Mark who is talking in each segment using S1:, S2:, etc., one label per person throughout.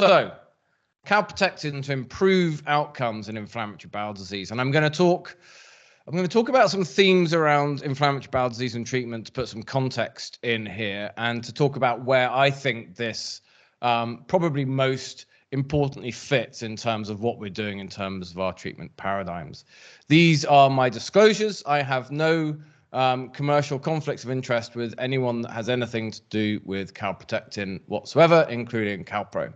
S1: So, calprotectin to improve outcomes in inflammatory bowel disease, and I'm going to talk about some themes around inflammatory bowel disease and treatment to put some context in here, and to talk about where I think this probably most importantly fits in terms of what we're doing in terms of our treatment paradigms. These are my disclosures. I have no commercial conflicts of interest with anyone that has anything to do with calprotectin whatsoever, including Calpro.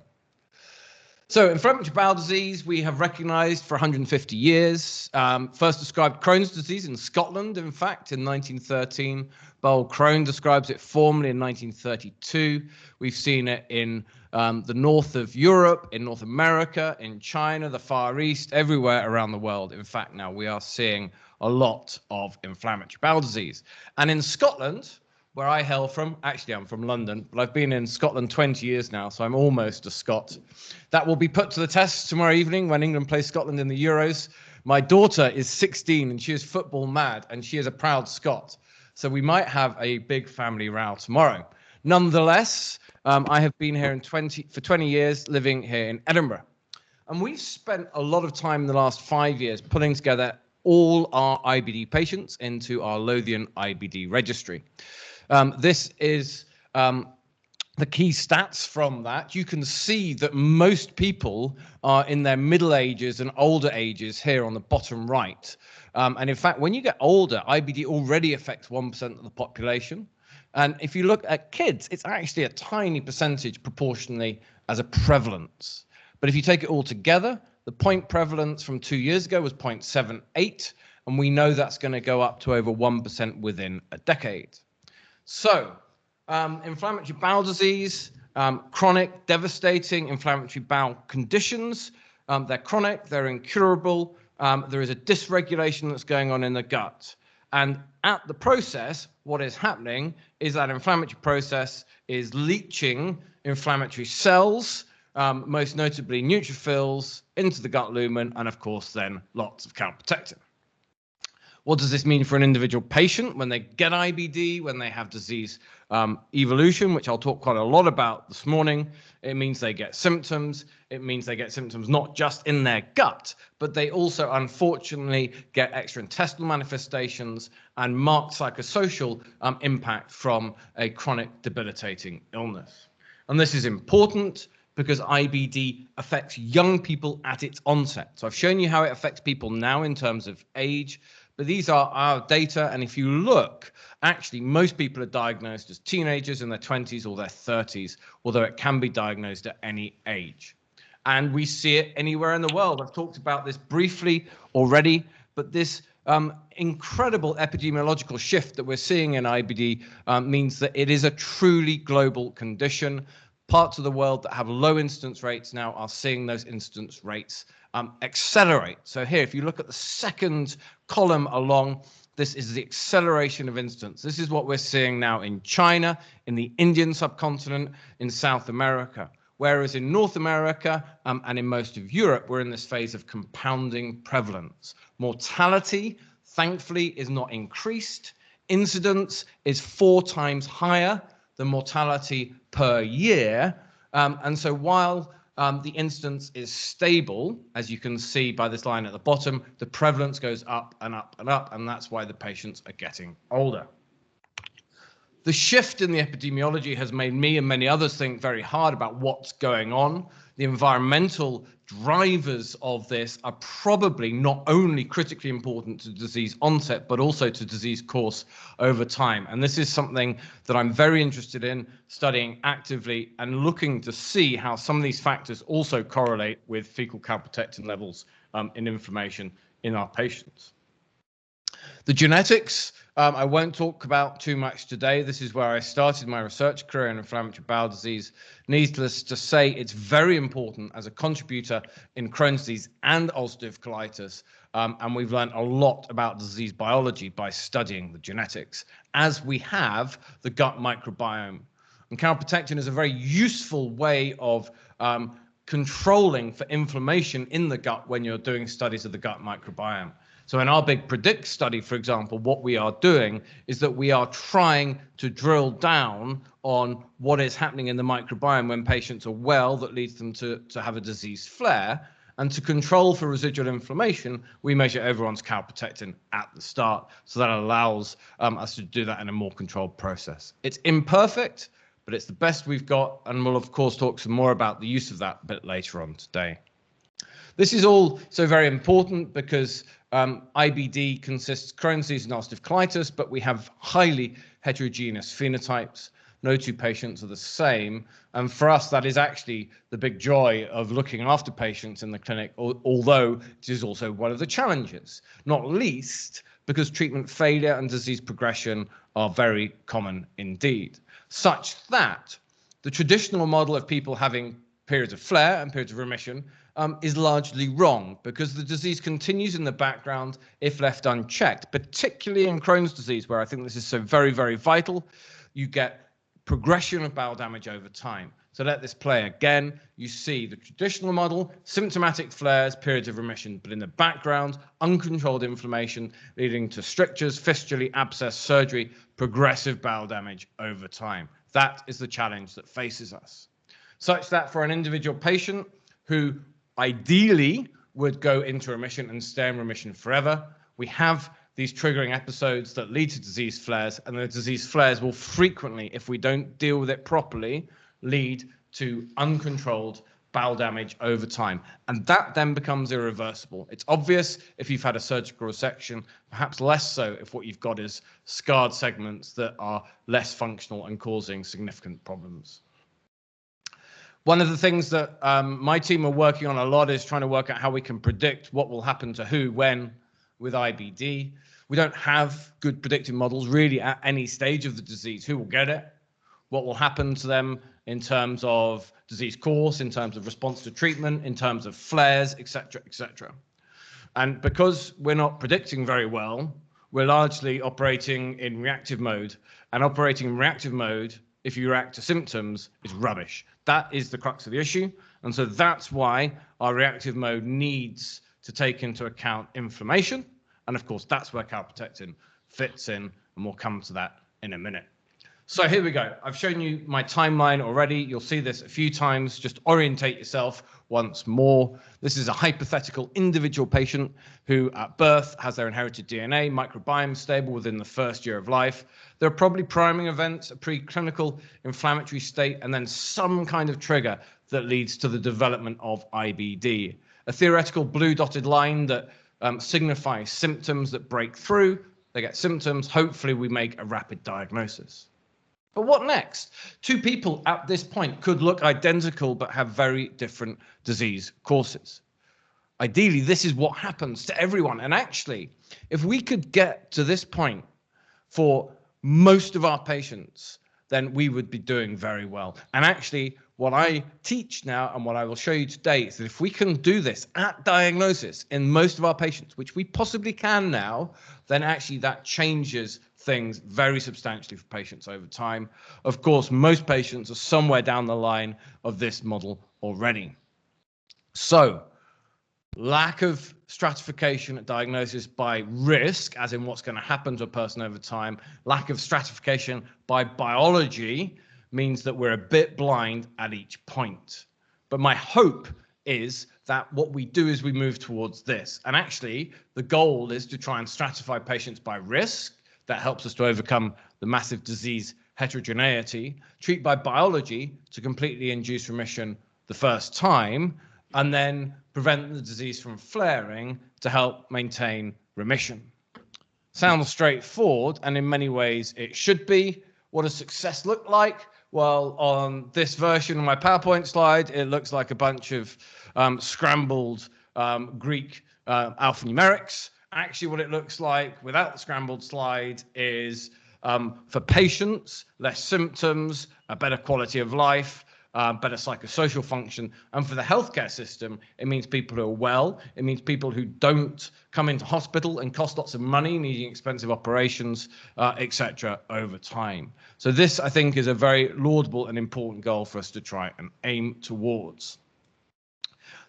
S1: So inflammatory bowel disease, we have recognized for 150 years. First described Crohn's disease in Scotland, in fact, in 1913. Beryl Crohn describes it formally in 1932. We've seen it in the north of Europe, in North America, in China, the Far East, everywhere around the world. In fact, now we are seeing a lot of inflammatory bowel disease. And in Scotland, where I hail from, actually I'm from London, but I've been in Scotland 20 years now, so I'm almost a Scot. That will be put to the test tomorrow evening when England plays Scotland in the Euros. My daughter is 16 and she is football mad, and she is a proud Scot. So we might have a big family row tomorrow. Nonetheless, I have been here for 20 years, living here in Edinburgh. And we've spent a lot of time in the last 5 years putting together all our IBD patients into our Lothian IBD registry. This is the key stats from that. You can see that most people are in their middle ages and older ages here on the bottom right. And in fact, when you get older, IBD already affects 1% of the population. And if you look at kids, it's actually a tiny percentage proportionally as a prevalence. But if you take it all together, the point prevalence from 2 years ago was 0.78, and we know that's going to go up to over 1% within a decade. So, inflammatory bowel disease, chronic, devastating inflammatory bowel conditions. They're chronic, they're incurable. There is a dysregulation that's going on in the gut. And at the process, what is happening is that inflammatory process is leaching inflammatory cells, most notably neutrophils, into the gut lumen, and of course then lots of calprotectin. What does this mean for an individual patient when they get IBD, when they have disease evolution, which I'll talk quite a lot about this morning? It means they get symptoms. It means they get symptoms not just in their gut, but they also unfortunately get extraintestinal manifestations and marked psychosocial impact from a chronic debilitating illness. And this is important because IBD affects young people at its onset. So I've shown you how it affects people now in terms of age, but these are our data, and if you look, actually most people are diagnosed as teenagers in their 20s or their 30s, although it can be diagnosed at any age. And we see it anywhere in the world. I've talked about this briefly already, but this incredible epidemiological shift that we're seeing in IBD means that it is a truly global condition. Parts of the world that have low incidence rates now are seeing those incidence rates accelerate. So here, if you look at the second column along, this is the acceleration of incidence. This is what we're seeing now in China, in the Indian subcontinent, in South America. Whereas in North America and in most of Europe, we're in this phase of compounding prevalence. Mortality, thankfully, is not increased. Incidence is 4 times higher than mortality per year. And so while the incidence is stable, as you can see by this line at the bottom, the prevalence goes up and up and up, and that's why the patients are getting older. The shift in the epidemiology has made me and many others think very hard about what's going on. The environmental drivers of this are probably not only critically important to disease onset, but also to disease course over time. And this is something that I'm very interested in studying actively and looking to see how some of these factors also correlate with fecal calprotectin levels in inflammation in our patients. The genetics, I won't talk about too much today. This is where I started my research career in inflammatory bowel disease. Needless to say, it's very important as a contributor in Crohn's disease and ulcerative colitis. And we've learned a lot about disease biology by studying the genetics, as we have the gut microbiome. And calprotectin is a very useful way of controlling for inflammation in the gut when you're doing studies of the gut microbiome. So in our big PREDICT study, for example, what we are doing is that we are trying to drill down on what is happening in the microbiome when patients are well that leads them to have a disease flare. And to control for residual inflammation, we measure everyone's calprotectin at the start. So that allows us to do that in a more controlled process. It's imperfect, but it's the best we've got. And we'll, of course, talk some more about the use of that a bit later on today. This is all so very important because IBD consists of Crohn's disease and ulcerative colitis, but we have highly heterogeneous phenotypes. No two patients are the same. And for us, that is actually the big joy of looking after patients in the clinic, although it is also one of the challenges, not least because treatment failure and disease progression are very common indeed, such that the traditional model of people having periods of flare and periods of remission is largely wrong, because the disease continues in the background if left unchecked, particularly in Crohn's disease, where I think this is so very, very vital. You get progression of bowel damage over time. So let this play again. You see the traditional model, symptomatic flares, periods of remission, but in the background, uncontrolled inflammation leading to strictures, fistulae, abscess, surgery, progressive bowel damage over time. That is the challenge that faces us. Such that for an individual patient who ideally would go into remission and stay in remission forever, we have these triggering episodes that lead to disease flares, and the disease flares will frequently, if we don't deal with it properly, lead to uncontrolled bowel damage over time. And that then becomes irreversible. It's obvious if you've had a surgical resection, perhaps less so if what you've got is scarred segments that are less functional and causing significant problems. One of the things that my team are working on a lot is trying to work out how we can predict what will happen to who, when, with IBD. We don't have good predictive models really at any stage of the disease. Who will get it? What will happen to them in terms of disease course, in terms of response to treatment, in terms of flares, etc., etc. And because we're not predicting very well, we're largely operating in reactive mode. And operating in reactive mode, if you react to symptoms, is rubbish. That is the crux of the issue. And so that's why our reactive mode needs to take into account inflammation. And of course, that's where calprotectin fits in, and we'll come to that in a minute. So here we go. I've shown you my timeline already. You'll see this a few times. Just orientate yourself once more. This is a hypothetical individual patient who at birth has their inherited DNA, microbiome stable within the first year of life. There are probably priming events, a preclinical inflammatory state, and then some kind of trigger that leads to the development of IBD. A theoretical blue dotted line that signifies symptoms that break through. They get symptoms. Hopefully, we make a rapid diagnosis. But what next? Two people at this point could look identical but have very different disease courses. Ideally, this is what happens to everyone. And actually, if we could get to this point for most of our patients, then we would be doing very well. And actually, what I teach now and what I will show you today is that if we can do this at diagnosis in most of our patients, which we possibly can now, then actually that changes things very substantially for patients over time. Of course, most patients are somewhere down the line of this model already. So, lack of stratification at diagnosis by risk, as in what's going to happen to a person over time, lack of stratification by biology means that we're a bit blind at each point. But my hope is that what we do is we move towards this. And actually, the goal is to try and stratify patients by risk. That helps us to overcome the massive disease heterogeneity, treat by biology to completely induce remission the first time, and then prevent the disease from flaring to help maintain remission. Sounds straightforward, and in many ways it should be. What does success look like? Well, on this version of my PowerPoint slide, it looks like a bunch of scrambled Greek alphanumerics. Actually, what it looks like without the scrambled slide is for patients, less symptoms, a better quality of life, better psychosocial function. And for the healthcare system, it means people who are well. It means people who don't come into hospital and cost lots of money, needing expensive operations, etc. over time. So this, I think, is a very laudable and important goal for us to try and aim towards.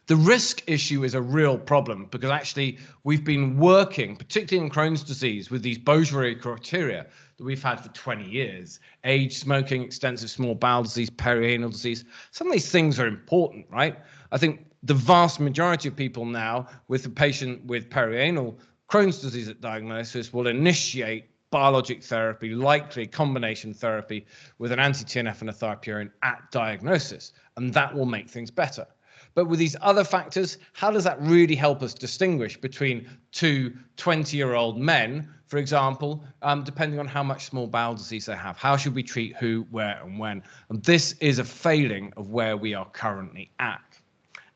S1: The risk issue is a real problem because actually we've been working, particularly in Crohn's disease, with these Beaujolais criteria that we've had for 20 years. Age, smoking, extensive small bowel disease, perianal disease. Some of these things are important, right? I think the vast majority of people now with a patient with perianal Crohn's disease at diagnosis will initiate biologic therapy, likely combination therapy with an anti-TNF and a thiopurine at diagnosis, and that will make things better. But with these other factors, how does that really help us distinguish between two 20-year-old men, for example, depending on how much small bowel disease they have? How should we treat who, where, and when? And this is a failing of where we are currently at,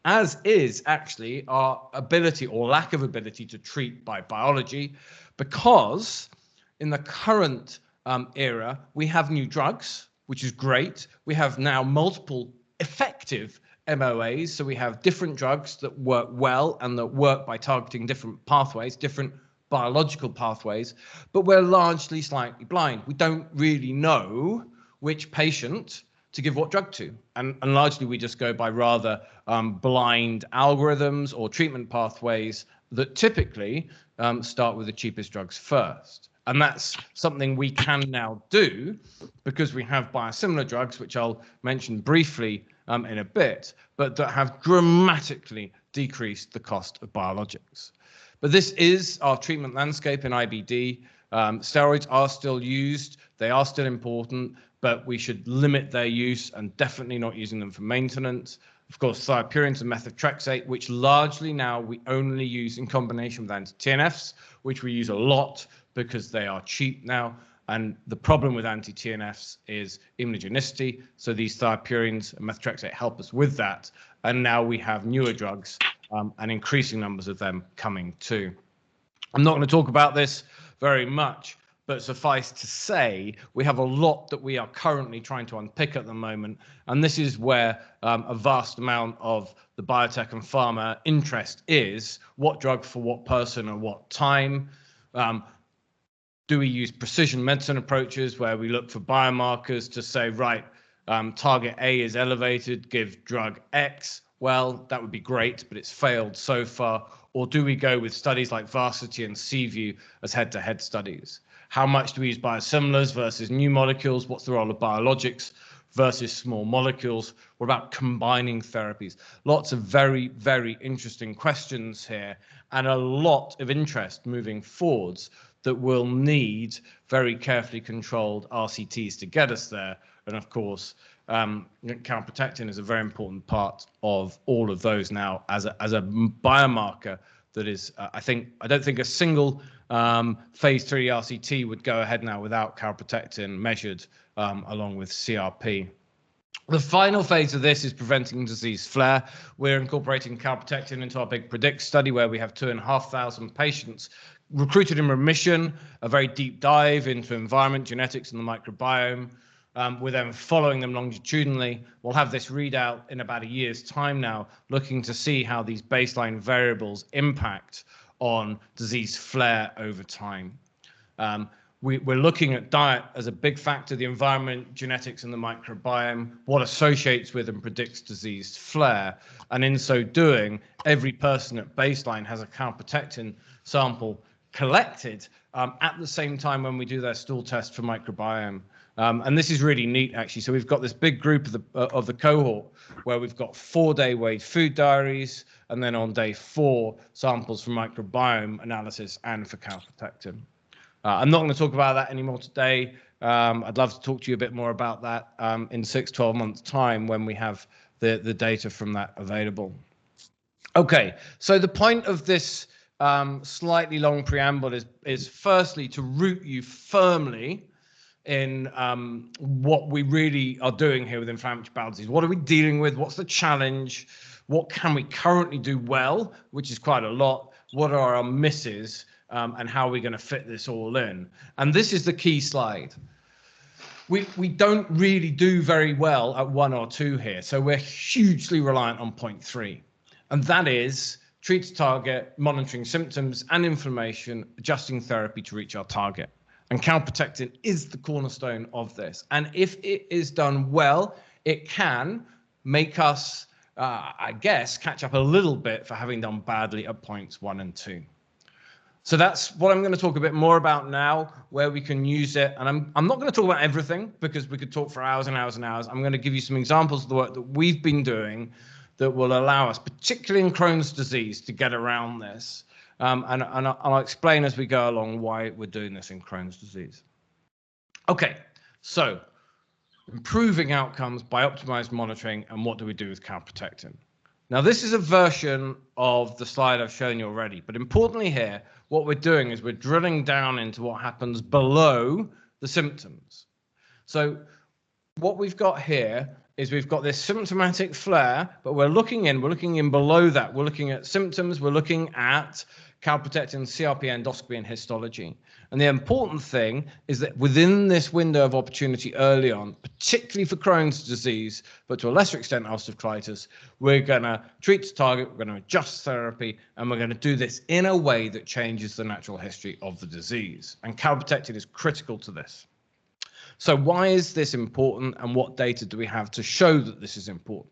S1: as is actually our ability or lack of ability to treat by biology, because in the current era, we have new drugs, which is great. We have now multiple effective MOAs, so we have different drugs that work well and that work by targeting different pathways, different biological pathways, but we're largely slightly blind. We don't really know which patient to give what drug to, and largely we just go by rather blind algorithms or treatment pathways that typically start with the cheapest drugs first. And that's something we can now do because we have biosimilar drugs, which I'll mention briefly in a bit, but that have dramatically decreased the cost of biologics. But this is our treatment landscape in IBD. Steroids are still used. They are still important, but we should limit their use and definitely not using them for maintenance. Of course, thiopurines and methotrexate, which largely now we only use in combination with anti-TNFs, which we use a lot because they are cheap now. And the problem with anti-TNFs is immunogenicity. So these thiopurines and methotrexate help us with that. And now we have newer drugs and increasing numbers of them coming too. I'm not going to talk about this very much, but suffice to say, we have a lot that we are currently trying to unpick at the moment. And this is where a vast amount of the biotech and pharma interest is. What drug for what person and what time? Do we use precision medicine approaches where we look for biomarkers to say, right, target A is elevated, give drug X? Well, that would be great, but it's failed so far. Or do we go with studies like Varsity and Seaview as head-to-head studies? How much do we use biosimilars versus new molecules? What's the role of biologics versus small molecules? What about combining therapies? Lots of very, very interesting questions here and a lot of interest moving forwards that will need very carefully controlled RCTs to get us there. And of course, Calprotectin is a very important part of all of those now as a biomarker that is, I don't think a single phase 3 RCT would go ahead now without Calprotectin measured along with CRP. The final phase of this is preventing disease flare. We're incorporating Calprotectin into our big PREDICT study where we have 2,500 patients recruited in remission, a very deep dive into environment, genetics, and the microbiome. We're then following them longitudinally. We'll have this readout in about a year's time now, looking to see how these baseline variables impact on disease flare over time. We're looking at diet as a big factor, the environment, genetics, and the microbiome, what associates with and predicts disease flare. And in so doing, every person at baseline has a Calprotectin sample collected at the same time when we do their stool test for microbiome. And this is really neat, actually. So we've got this big group of the cohort where we've got 4-day weighed food diaries, and then on day 4, samples for microbiome analysis and for Calprotectin. I'm not going to talk about that anymore today. I'd love to talk to you a bit more about that in 6-12 months' time when we have the data from that available. Okay, so the point of this slightly long preamble is firstly to root you firmly in what we really are doing here with inflammatory bowel disease. What are we dealing with? What's the challenge? What can we currently do well, which is quite a lot? What are our misses? And how are we going to fit this all in? And this is the key slide. We don't really do very well at 1 or 2 here. So we're hugely reliant on point 3. And that is treat to target, monitoring symptoms and inflammation, adjusting therapy to reach our target. And Calprotectin is the cornerstone of this. And if it is done well, it can make us I guess, catch up a little bit for having done badly at points 1 and 2. So that's what I'm going to talk a bit more about now, where we can use it. And I'm not going to talk about everything because we could talk for hours and hours and hours. I'm going to give you some examples of the work that we've been doing that will allow us, particularly in Crohn's disease, to get around this. And I'll explain as we go along why we're doing this in Crohn's disease. Okay, so improving outcomes by optimized monitoring, and what do we do with calprotectin? Now, this is a version of the slide I've shown you already, but importantly here, what we're doing is we're drilling down into what happens below the symptoms. So what we've got here is we've got this symptomatic flare, but we're looking in below that. We're looking at symptoms, we're looking at calprotectin, CRP, endoscopy, and histology. And the important thing is that within this window of opportunity early on, particularly for Crohn's disease, but to a lesser extent ulcerative colitis, we're going to treat to target, we're going to adjust therapy, and we're going to do this in a way that changes the natural history of the disease. And calprotectin is critical to this. So why is this important, and what data do we have to show that this is important?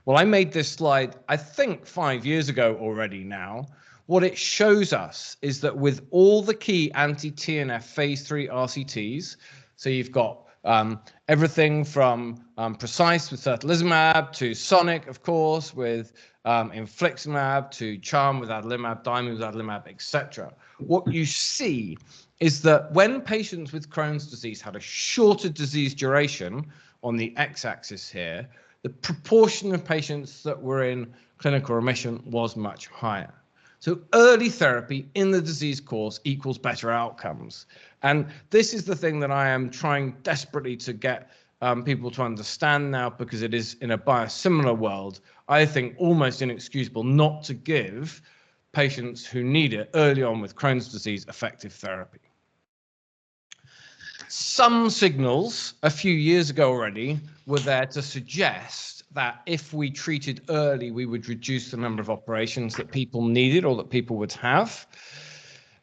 S1: Well, I made this slide, I think 5 years ago already now. What it shows us is that with all the key anti-TNF phase 3 RCTs, so you've got everything from Precise with certolizumab to Sonic, of course, with infliximab to Charm with adalimumab, Diamond with adalimumab, etc. What you see is that when patients with Crohn's disease had a shorter disease duration on the x-axis here, the proportion of patients that were in clinical remission was much higher. So early therapy in the disease course equals better outcomes. And this is the thing that I am trying desperately to get people to understand now, because it is in a biosimilar world, I think almost inexcusable not to give patients who need it early on with Crohn's disease effective therapy. Some signals a few years ago already were there to suggest that if we treated early, we would reduce the number of operations that people needed or that people would have.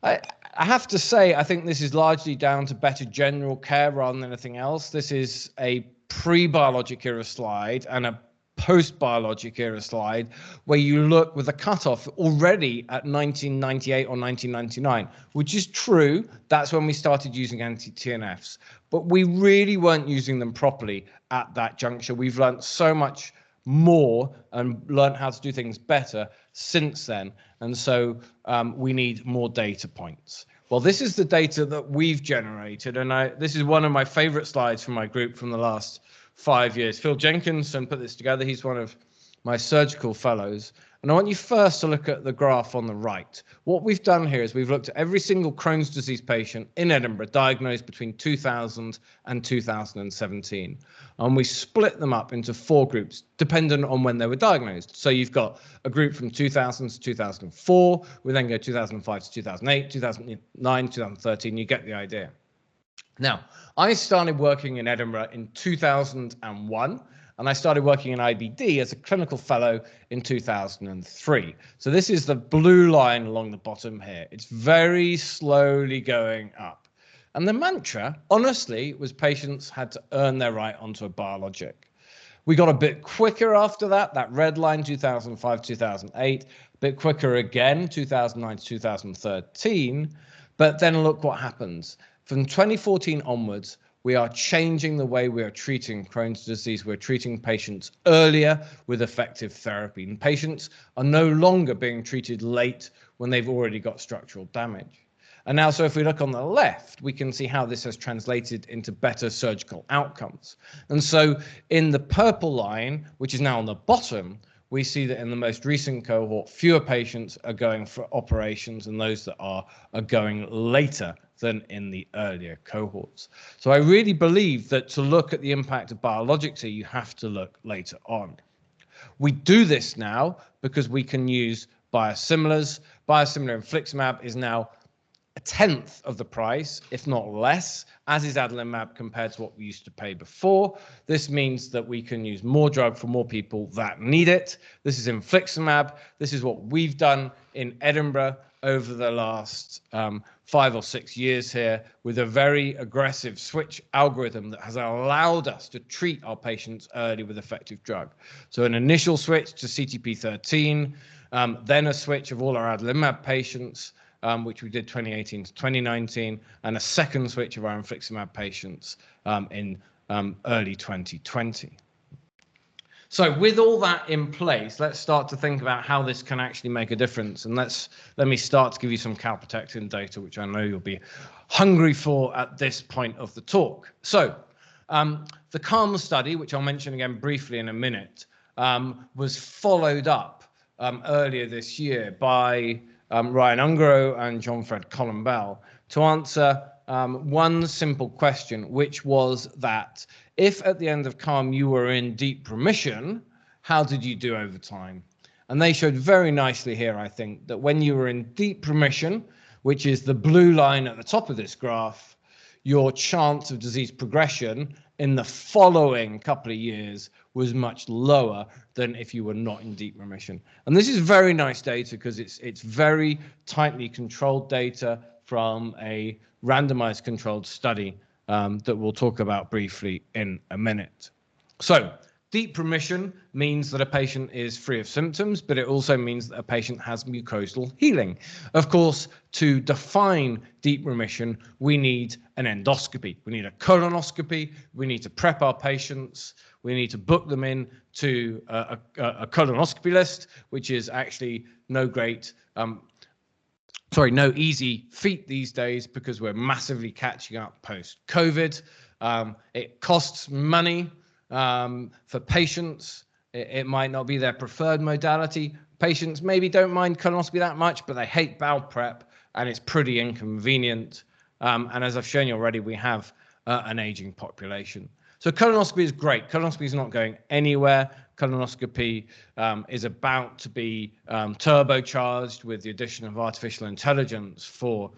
S1: I have to say, I think this is largely down to better general care rather than anything else. This is a pre-biologic era slide and a post-biologic era slide where you look with a cutoff already at 1998 or 1999, which is true. That's when we started using anti-TNFs, but we really weren't using them properly at that juncture. We've learned so much more and learned how to do things better since then. And so we need more data points. Well, this is the data that we've generated. And this is one of my favorite slides from my group from the last 5 years. Phil Jenkinson put this together. He's one of my surgical fellows. And I want you first to look at the graph on the right. What we've done here is we've looked at every single Crohn's disease patient in Edinburgh diagnosed between 2000 and 2017. And we split them up into 4 groups dependent on when they were diagnosed. So you've got a group from 2000 to 2004. We then go 2005 to 2008, 2009, 2013. You get the idea. Now, I started working in Edinburgh in 2001. And I started working in IBD as a clinical fellow in 2003. So this is the blue line along the bottom here. It's very slowly going up. And the mantra, honestly, was patients had to earn their right onto a biologic. We got a bit quicker after that, that red line, 2005, 2008, a bit quicker again, 2009 to 2013. But then look what happens. From 2014 onwards, we are changing the way we are treating Crohn's disease. We're treating patients earlier with effective therapy. And patients are no longer being treated late when they've already got structural damage. And now, so if we look on the left, we can see how this has translated into better surgical outcomes. And so in the purple line, which is now on the bottom, we see that in the most recent cohort, fewer patients are going for operations, and those that are going later than in the earlier cohorts. So I really believe that to look at the impact of biologics here, you have to look later on. We do this now because we can use biosimilars. Biosimilar infliximab is now 1/10 of the price, if not less, as is adalimumab compared to what we used to pay before. This means that we can use more drug for more people that need it. This is infliximab. This is what we've done in Edinburgh. over the last 5 or 6 years here with a very aggressive switch algorithm that has allowed us to treat our patients early with effective drug. So an initial switch to CTP13, then a switch of all our adalimumab patients, which we did 2018 to 2019, and a second switch of our infliximab patients in early 2020. So with all that in place, let's start to think about how this can actually make a difference. And let me start to give you some calprotectin data, which I know you'll be hungry for at this point of the talk. So the CALM study, which I'll mention again briefly in a minute, was followed up earlier this year by Ryan Ungaro and John-Fred Colombel to answer one simple question, which was that if at the end of CALM you were in deep remission, how did you do over time? And they showed very nicely here, I think, that when you were in deep remission, which is the blue line at the top of this graph, your chance of disease progression in the following couple of years was much lower than if you were not in deep remission. And this is very nice data because it's very tightly controlled data from a randomized controlled study that we'll talk about briefly in a minute. So deep remission means that a patient is free of symptoms, but it also means that a patient has mucosal healing. Of course, to define deep remission, we need an endoscopy. We need a colonoscopy. We need to prep our patients. We need to book them in to a colonoscopy list, which is actually no easy feat these days because we're massively catching up post-COVID. It costs money for patients. It might not be their preferred modality. Patients maybe don't mind colonoscopy that much, but they hate bowel prep, and it's pretty inconvenient. And as I've shown you already, we have an aging population. So colonoscopy is great. Colonoscopy is not going anywhere. Colonoscopy is about to be turbocharged with the addition of artificial intelligence for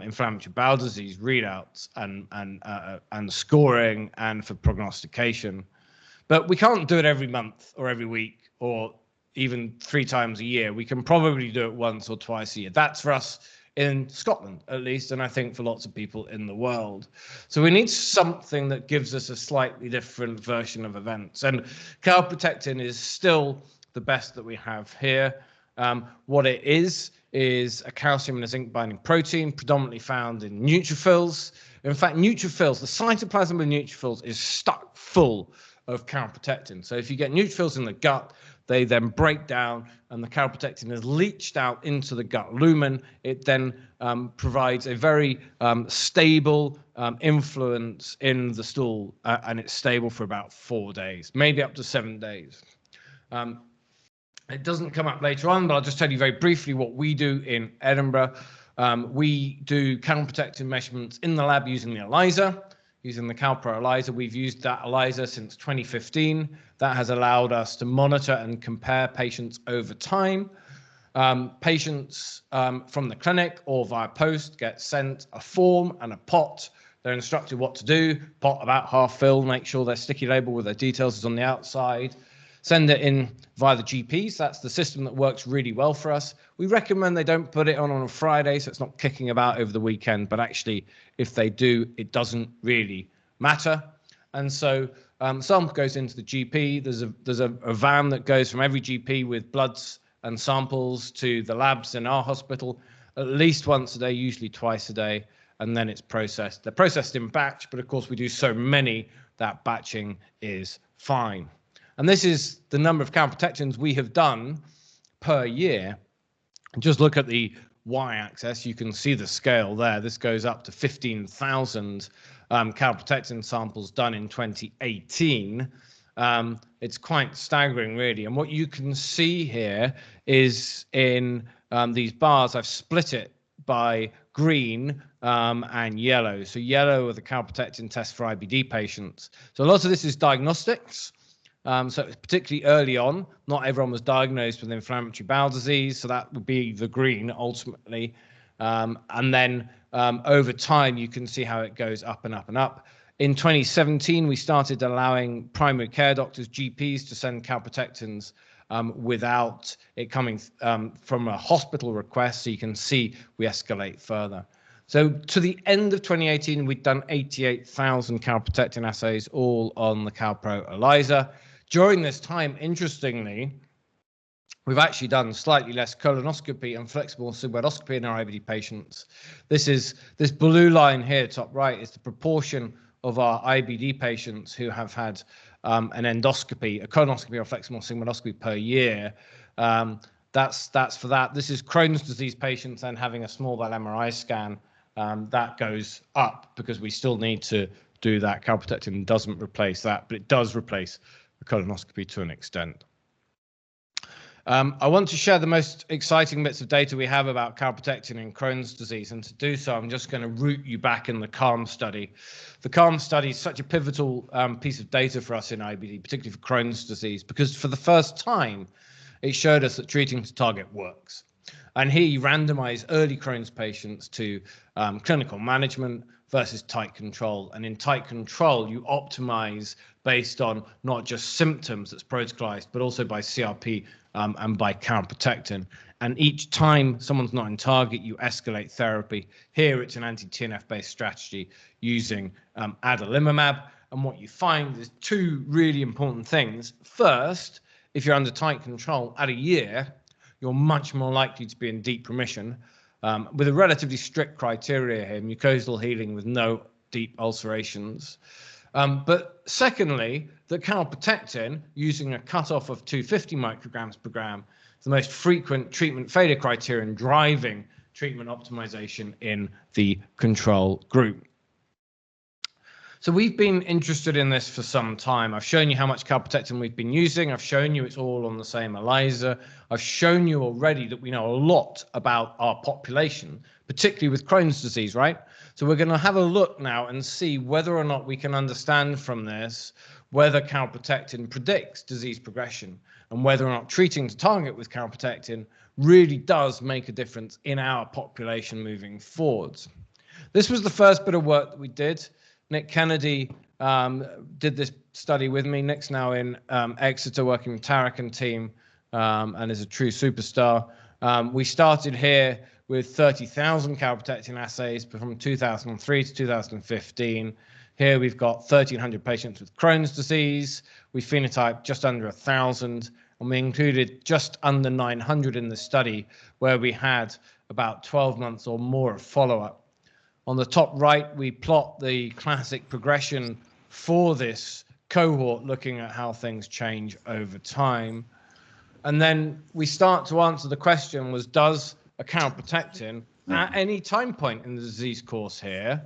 S1: inflammatory bowel disease readouts and scoring and for prognostication. But we can't do it every month or every week or even 3 times a year. We can probably do it once or twice a year. That's for us in Scotland, at least, and I think for lots of people in the world. So we need something that gives us a slightly different version of events. And calprotectin is still the best that we have here. What it is a calcium and a zinc binding protein predominantly found in neutrophils. In fact, neutrophils, the cytoplasm of neutrophils is stuck full of calprotectin. So if you get neutrophils in the gut, they then break down and the calprotectin is leached out into the gut lumen. It then provides a very stable influence in the stool, and it's stable for about 4 days, maybe up to 7 days. It doesn't come up later on, but I'll just tell you very briefly what we do in Edinburgh. We do calprotectin measurements in the lab using the ELISA. Using the Calpro ELISA. We've used that ELISA since 2015. That has allowed us to monitor and compare patients over time. Patients from the clinic or via post get sent a form and a pot. They're instructed what to do. Pot about half filled, make sure their sticky label with their details is on the outside. Send it in via the GPs. That's the system that works really well for us. We recommend they don't put it on a Friday, so it's not kicking about over the weekend, but actually, if they do, it doesn't really matter. And so sample goes into the GP. There's a van that goes from every GP with bloods and samples to the labs in our hospital at least once a day, usually twice a day, and then it's processed. They're processed in batch, but of course we do so many that batching is fine. And this is the number of calprotectins we have done per year. Just look at the y-axis. You can see the scale there. This goes up to 15,000 calprotectin samples done in 2018. It's quite staggering, really. And what you can see here is in these bars, I've split it by green and yellow. So yellow are the calprotectin tests for IBD patients. So a lot of this is diagnostics. So particularly early on, not everyone was diagnosed with inflammatory bowel disease, so that would be the green ultimately. And then over time, you can see how it goes up and up and up. In 2017, we started allowing primary care doctors, GPs, to send calprotectins without it coming from a hospital request. So you can see we escalate further. So to the end of 2018, we'd done 88,000 calprotectin assays, all on the Calpro ELISA. During this time, interestingly, we've actually done slightly less colonoscopy and flexible sigmoidoscopy in our IBD patients. This blue line here, top right, is the proportion of our IBD patients who have had an endoscopy, a colonoscopy or flexible sigmoidoscopy per year. That's for that. This is Crohn's disease patients and having a small bowel MRI scan. That goes up because we still need to do that. Calprotectin doesn't replace that, but it does replace the colonoscopy to an extent. I want to share the most exciting bits of data we have about calprotectin in Crohn's disease, and to do so, I'm just going to root you back in the CALM study. The CALM study is such a pivotal piece of data for us in IBD, particularly for Crohn's disease, because for the first time, it showed us that treating to target works. And here you randomize early Crohn's patients to clinical management versus tight control. And in tight control, you optimize based on not just symptoms that's protocolized, but also by CRP and by calprotectin. And each time someone's not in target, you escalate therapy. Here, it's an anti-TNF-based strategy using adalimumab. And what you find is two really important things. First, if you're under tight control at a year, you're much more likely to be in deep remission with a relatively strict criteria here, mucosal healing with no deep ulcerations. But secondly, the calprotectin, using a cutoff of 250 micrograms per gram, is the most frequent treatment failure criterion driving treatment optimization in the control group. So we've been interested in this for some time. I've shown you how much calprotectin we've been using. I've shown you it's all on the same ELISA. I've shown you already that we know a lot about our population, particularly with Crohn's disease, right? So we're going to have a look now and see whether or not we can understand from this whether calprotectin predicts disease progression and whether or not treating to target with calprotectin really does make a difference in our population moving forwards. This was the first bit of work that we did. Nick Kennedy did this study with me. Nick's now in Exeter working with Tarek and team and is a true superstar. We started here with 30,000 calprotectin assays from 2003 to 2015. Here we've got 1,300 patients with Crohn's disease. We phenotyped just under 1,000, and we included just under 900 in the study where we had about 12 months or more of follow-up. On the top right, we plot the classic progression for this cohort, looking at how things change over time. And then we start to answer the question was, does a calprotectin at any time point in the disease course here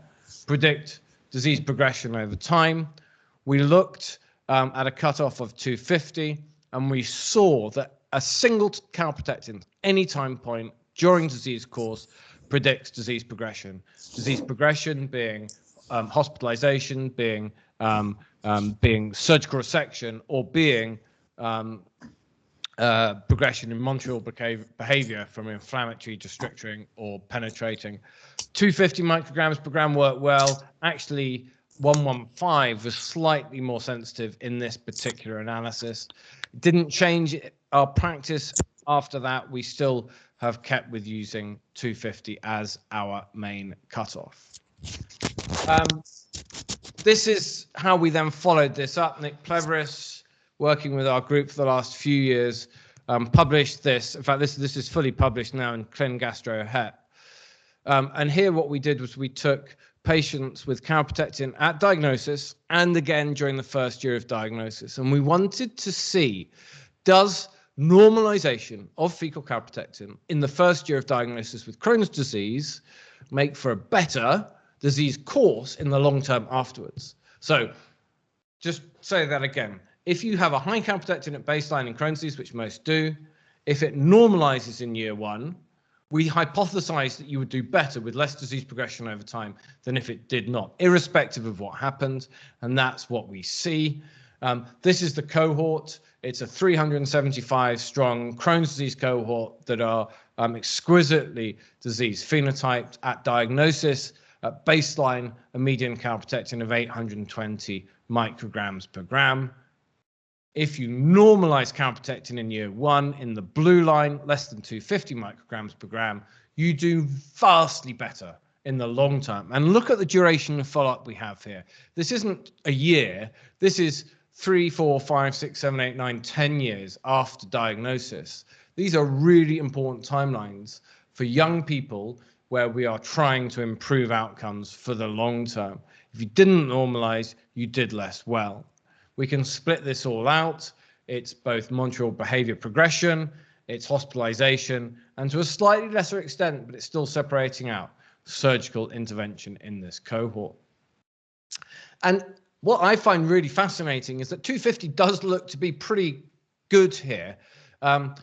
S1: predict disease progression over time? We looked at a cutoff of 250, and we saw that a single calprotectin at any time point during disease course predicts disease progression. Disease progression being hospitalization, being surgical resection, or being progression in Montreal behavior from inflammatory to stricturing or penetrating. 250 micrograms per gram worked well. Actually, 115 was slightly more sensitive in this particular analysis. Didn't change our practice after that. We still have kept with using 250 as our main cutoff. This is how we then followed this up. Nick Pleveris, working with our group for the last few years, published this. In fact, this is fully published now in Clin Gastro Het. And here what we did was we took patients with calprotectin at diagnosis and again during the first year of diagnosis. And we wanted to see, does normalization of fecal calprotectin in the first year of diagnosis with Crohn's disease make for a better disease course in the long term afterwards? So just say that again. If you have a high calprotectin at baseline in Crohn's disease, which most do, if it normalizes in year one, we hypothesized that you would do better with less disease progression over time than if it did not, irrespective of what happened. And that's what we see. This is the cohort. It's a 375 strong Crohn's disease cohort that are exquisitely disease phenotyped at diagnosis, at baseline, a median calprotectin of 820 micrograms per gram. If you normalize calprotectin in year 1 in the blue line, less than 250 micrograms per gram, you do vastly better in the long term. And look at the duration of follow-up we have here. This isn't a year. This is 3, 4, 5, 6, 7, 8, 9, 10 years after diagnosis. These are really important timelines for young people where we are trying to improve outcomes for the long term. If you didn't normalize, you did less well. We can split this all out. It's both Montreal behavior progression, it's hospitalization, and to a slightly lesser extent, but it's still separating out, surgical intervention in this cohort. And what I find really fascinating is that 250 does look to be pretty good here.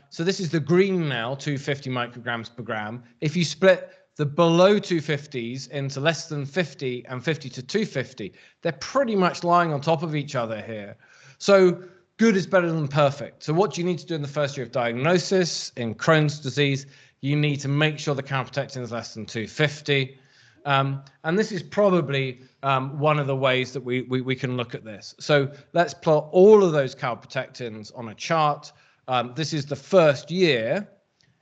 S1: So this is the green now, 250 micrograms per gram. If you split the below 250s into less than 50 and 50 to 250, they're pretty much lying on top of each other here. So good is better than perfect. So what do you need to do in the first year of diagnosis in Crohn's disease? You need to make sure the calprotectin is less than 250. And this is probably one of the ways that we can look at this. So let's plot all of those calprotectins on a chart. This is the first year.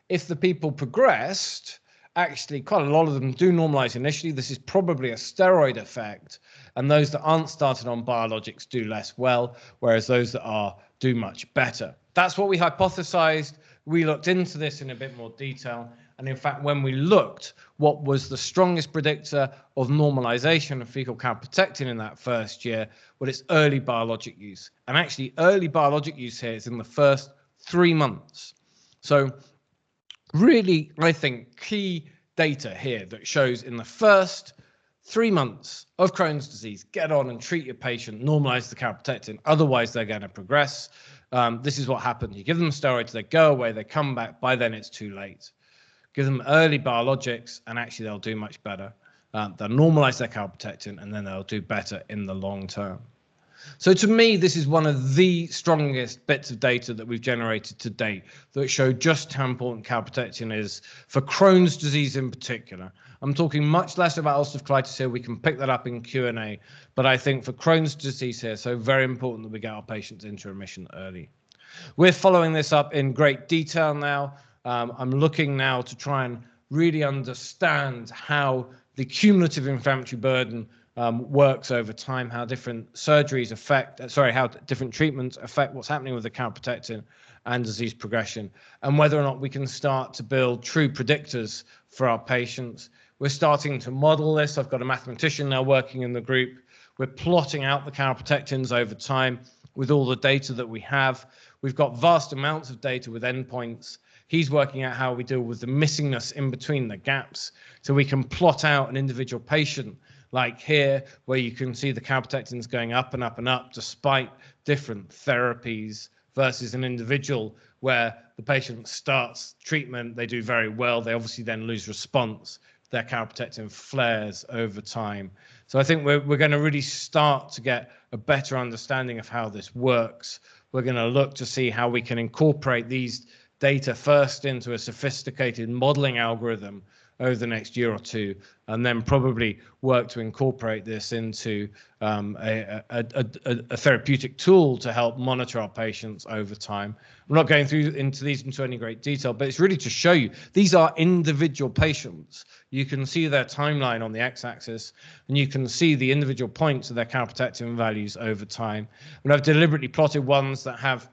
S1: If the people progressed, actually quite a lot of them do normalize initially. This is probably a steroid effect, and those that aren't started on biologics do less well, whereas those that are do much better. That's what we hypothesized. We looked into this in a bit more detail, and in fact, when we looked what was the strongest predictor of normalization of fecal calprotectin in that first year, well, it's early biologic use. And actually, early biologic use here is in the first 3 months. So really, I think, key data here that shows in the first 3 months of Crohn's disease, get on and treat your patient, normalize the calprotectin, otherwise they're going to progress. This is what happens. You give them steroids, they go away, they come back, by then it's too late. Give them early biologics, and actually they'll do much better. They'll normalize their calprotectin, and then they'll do better in the long term. So to me, this is one of the strongest bits of data that we've generated to date that show just how important calprotectin is for Crohn's disease in particular. I'm talking much less about ulcerative colitis here. We can pick that up in Q&A, but I think for Crohn's disease here, so very important that we get our patients into remission early. We're following this up in great detail now. I'm looking now to try and really understand how the cumulative inflammatory burden works over time, how different surgeries affect, how different treatments affect what's happening with the calprotectin and disease progression, and whether or not we can start to build true predictors for our patients. We're starting to model this. I've got a mathematician now working in the group. We're plotting out the calprotectins over time with all the data that we have. We've got vast amounts of data with endpoints. He's working out how we deal with the missingness in between the gaps, so we can plot out an individual patient like here, where you can see the calprotectins going up and up and up despite different therapies, versus an individual where the patient starts treatment, they do very well, they obviously then lose response, their calprotectin flares over time. So I think we're going to really start to get a better understanding of how this works. We're going to look to see how we can incorporate these data first into a sophisticated modeling algorithm over the next year or two, and then probably work to incorporate this into a therapeutic tool to help monitor our patients over time. I'm not going into any great detail, but it's really to show you these are individual patients. You can see their timeline on the x-axis, and you can see the individual points of their calprotectin values over time. And I've deliberately plotted ones that have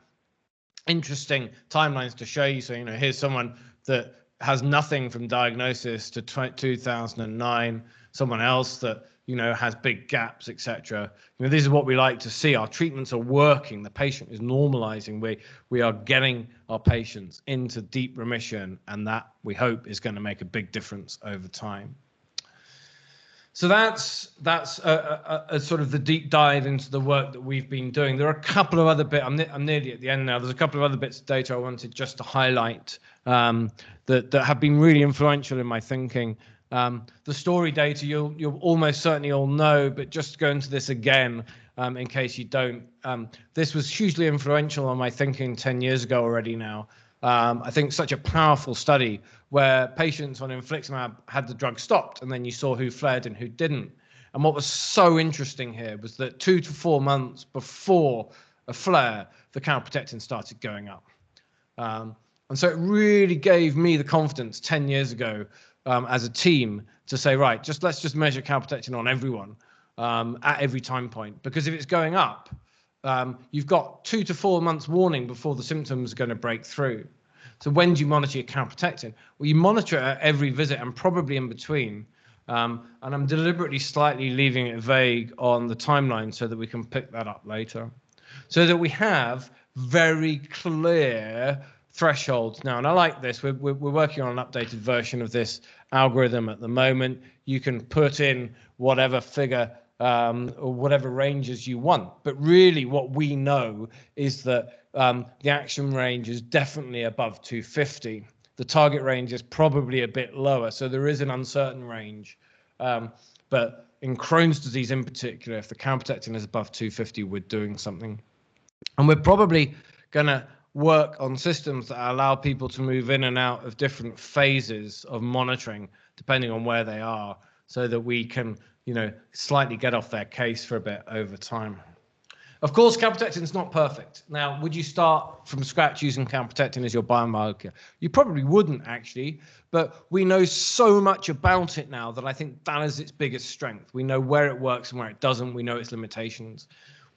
S1: interesting timelines to show you. So, here's someone that has nothing from diagnosis to 2009, someone else that, has big gaps, etc. This is what we like to see. Our treatments are working. The patient is normalizing. We are getting our patients into deep remission, and that, we hope, is going to make a big difference over time. So that's a sort of the deep dive into the work that we've been doing. There are a couple of other bits. I'm nearly at the end now. There's a couple of other bits of data I wanted just to highlight that have been really influential in my thinking. The story data you'll almost certainly all know, but just to go into this again in case you don't. This was hugely influential on my thinking 10 years ago already now. I think such a powerful study where patients on infliximab had the drug stopped, and then you saw who flared and who didn't. And what was so interesting here was that 2 to 4 months before a flare, the calprotectin started going up. And so it really gave me the confidence 10 years ago as a team to say, right, let's just measure calprotectin on everyone at every time point. Because if it's going up, you've got 2 to 4 months warning before the symptoms are going to break through. So when do you monitor your calprotectin? Well, you monitor it at every visit and probably in between. And I'm deliberately slightly leaving it vague on the timeline so that we can pick that up later. So that we have very clear thresholds now. And I like this. We're working on an updated version of this algorithm at the moment. You can put in whatever figure or whatever ranges you want. But really what we know is that the action range is definitely above 250. The target range is probably a bit lower. So there is an uncertain range. But in Crohn's disease in particular, if the calprotectin is above 250, we're doing something. And we're probably going to work on systems that allow people to move in and out of different phases of monitoring, depending on where they are, so that we can, slightly get off their case for a bit over time. Of course, calprotectin is not perfect. Now, would you start from scratch using calprotectin as your biomarker? You probably wouldn't, actually, but we know so much about it now that I think that is its biggest strength. We know where it works and where it doesn't. We know its limitations.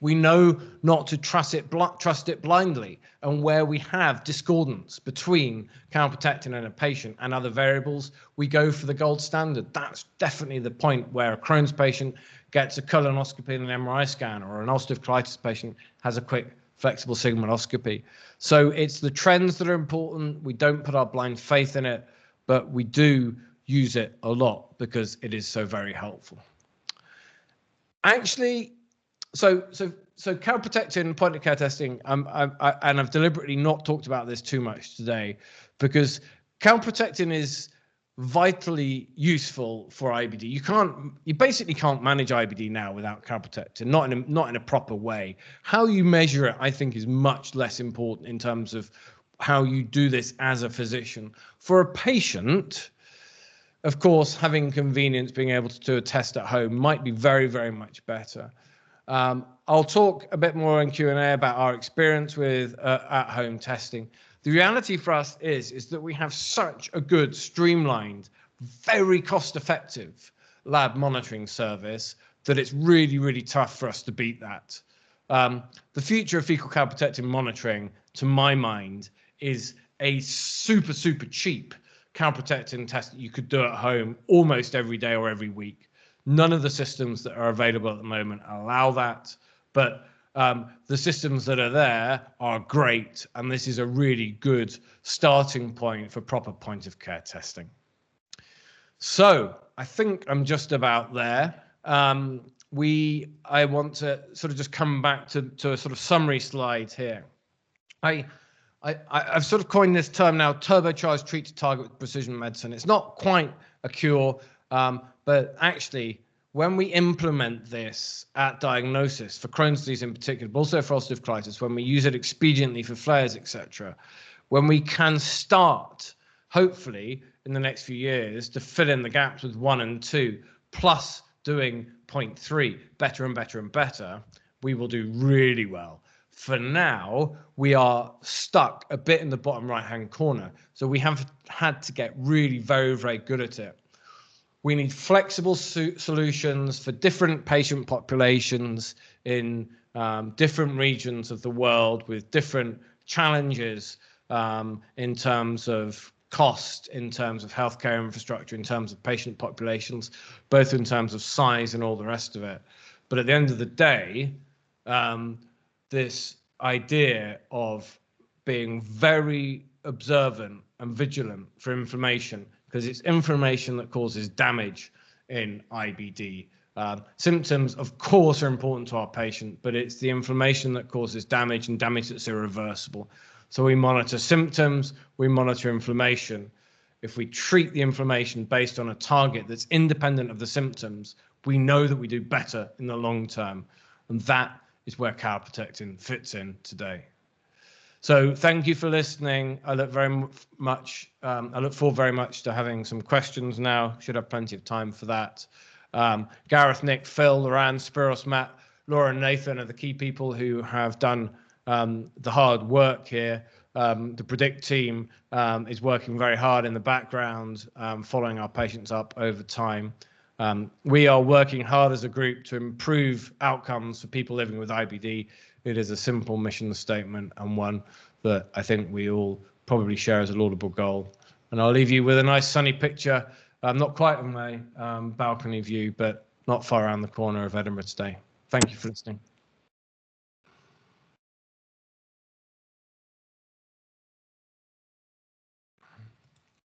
S1: We know not to trust it blindly, and where we have discordance between calprotectin and a patient and other variables, we go for the gold standard. That's definitely the point where a Crohn's patient gets a colonoscopy and an MRI scan, or an ulcerative colitis patient has a quick flexible sigmoidoscopy. So it's the trends that are important. We don't put our blind faith in it, but we do use it a lot because it is so very helpful. Actually, so calprotectin point of care testing, and I've deliberately not talked about this too much today, because calprotectin is vitally useful for IBD. You basically can't manage IBD now without calprotectin, not in a proper way. How you measure it, I think, is much less important in terms of how you do this as a physician. For a patient, of course, having convenience, being able to do a test at home might be very, very much better. I'll talk a bit more in Q&A about our experience with at-home testing. The reality for us is that we have such a good, streamlined, very cost-effective lab monitoring service that it's really, really tough for us to beat that. The future of fecal calprotectin monitoring, to my mind, is a super, super cheap calprotectin test that you could do at home almost every day or every week. None of the systems that are available at the moment allow that, but the systems that are there are great, and this is a really good starting point for proper point of care testing. So I think I'm just about there. I want to sort of just come back to a sort of summary slide here. I've sort of coined this term now, turbocharged treat to target with precision medicine. It's not quite a cure, but actually, when we implement this at diagnosis, for Crohn's disease in particular, but also for ulcerative colitis, when we use it expediently for flares, etc., when we can start, hopefully, in the next few years, to fill in the gaps with 1 and 2, plus doing 0.3 better and better and better, we will do really well. For now, we are stuck a bit in the bottom right-hand corner. So we have had to get really very, very good at it. We need flexible solutions for different patient populations in different regions of the world with different challenges in terms of cost, in terms of healthcare infrastructure, in terms of patient populations, both in terms of size and all the rest of it. But at the end of the day, this idea of being very observant and vigilant for inflammation, because it's inflammation that causes damage in IBD. Symptoms, of course, are important to our patient, but it's the inflammation that causes damage, and damage that's irreversible. So we monitor symptoms, we monitor inflammation. If we treat the inflammation based on a target that's independent of the symptoms, we know that we do better in the long term. And that is where calprotectin fits in today. So thank you for listening. I look forward very much to having some questions now. Should have plenty of time for that. Gareth, Nick, Phil, Loran, Spiros, Matt, Laura, and Nathan are the key people who have done the hard work here. The Predict team is working very hard in the background, following our patients up over time. We are working hard as a group to improve outcomes for people living with IBD. It is a simple mission statement, and one that I think we all probably share as a laudable goal. And I'll leave you with a nice sunny picture, not quite on my balcony view, but not far around the corner of Edinburgh today. Thank you for listening.